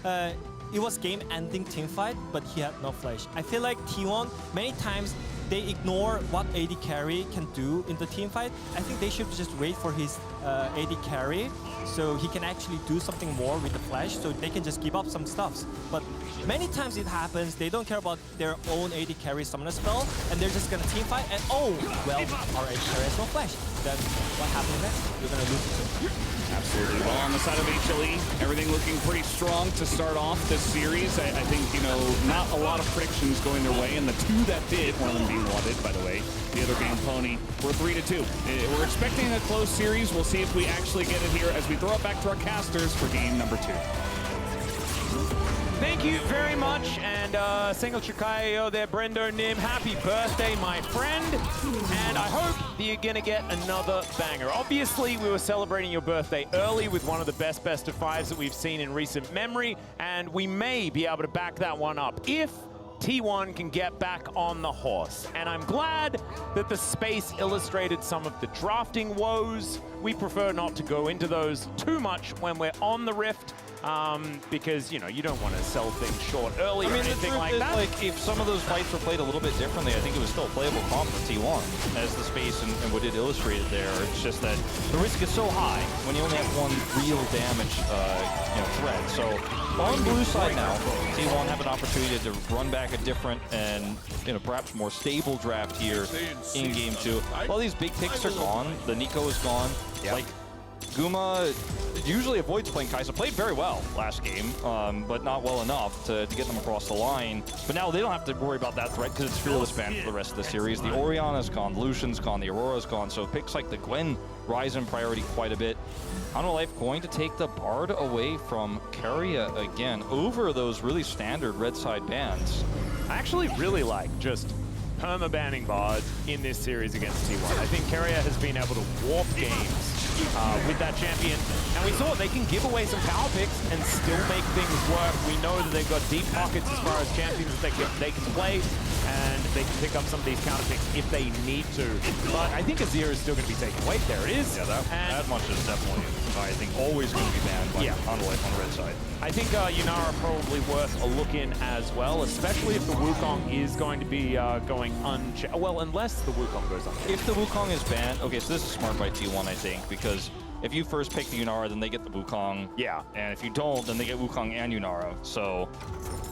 it was game-ending team fight, but he had no flash. I feel like T1 many times they ignore what AD carry can do in the team fight. I think they should just wait for his AD carry so he can actually do something more with the flash, so they can just give up some stuffs. But many times it happens, they don't care about their own AD carry summoner spell, and they're just gonna team fight, and oh, well, our AD carry has no flash. Then what happens next? You're gonna lose it. Absolutely. Well, on the side of HLE, everything looking pretty strong to start off this series. I think, you know, not a lot of predictions going their way, and the two that did, one of them being wanted, by the way, the other being Pony, we're 3-2. We're expecting a close series. We'll see if we actually get it here as we throw it back to our casters for game number 2. Thank you very much, and Single Chikayo there, Brendo Nim, happy birthday, my friend, and I hope that you're gonna get another banger. Obviously, we were celebrating your birthday early with one of the best of fives that we've seen in recent memory, and we may be able to back that one up if T1 can get back on the horse. And I'm glad that the space illustrated some of the drafting woes. We prefer not to go into those too much when we're on the Rift, because, you know, you don't want to sell things short early or anything like that. Like, if some of those fights were played a little bit differently, I think it was still a playable comp for T1 as the space and what it illustrated there. It's just that the risk is so high when you only have one real damage threat. So on blue side now, T1 have an opportunity to run back a different and perhaps more stable draft here in game 2. All these big picks are gone. The Nico is gone. Yep. Like, Guma usually avoids playing Kai'Sa. Played very well last game, but not well enough to get them across the line. But now they don't have to worry about that threat because it's Fearless Band for the rest of the series. The Orianna's gone, the Lucian's gone, the Aurora's gone. So picks like the Gwen rise in priority quite a bit. Life going to take the Bard away from Keria again over those really standard red side bans. I actually really like just perma-banning Bard in this series against T1. I think Keria has been able to warp games with that champion, and we saw they can give away some power picks and still make things work. We know that they've got deep pockets as far as champions that they can play, and they can pick up some of these counter picks if they need to. But I think Azir is still going to be taken. Wait, there it is. Yeah, that much is definitely, I think, always going to be banned by Life on the red side. I think Yunara probably worth a look in as well, especially if the Wukong is going to be going unchecked. Well, unless the Wukong goes unchecked. If the Wukong is banned, okay, so this is smart by T1, I think, because if you first pick the Yunara, then they get the Wukong. Yeah. And if you don't, then they get Wukong and Yunara. So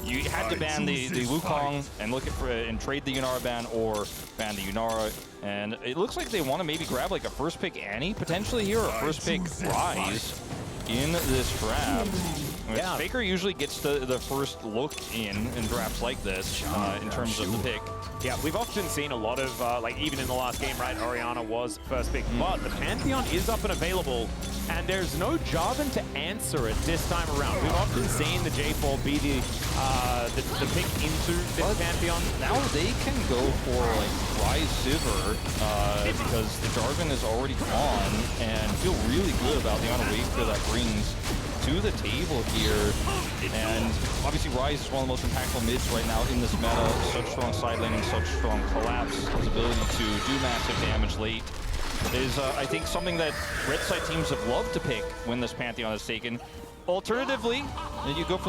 you had to ban the Wukong and look for and trade the Yunara ban or ban the Yunara. And it looks like they want to maybe grab like a first pick Annie potentially here, or a first pick Rise in this draft. Yeah. Faker usually gets the first look in drafts like this in terms of the pick. Yeah, we've often seen a lot of, like even in the last game, right, Orianna was first pick, but the Pantheon is up and available, and there's no Jarvan to answer it this time around. We've often seen the J4 be the pick into this Pantheon. Now they can go for like Rise Sivir because the Jarvan is already gone, and feel really good about the amount of wave that brings to the table here. And obviously Rise is one of the most impactful mids right now in this meta. Such strong side laning, such strong collapse. His ability to do massive damage late is, I think, something that red side teams have loved to pick when this Pantheon is taken. Alternatively, you go for the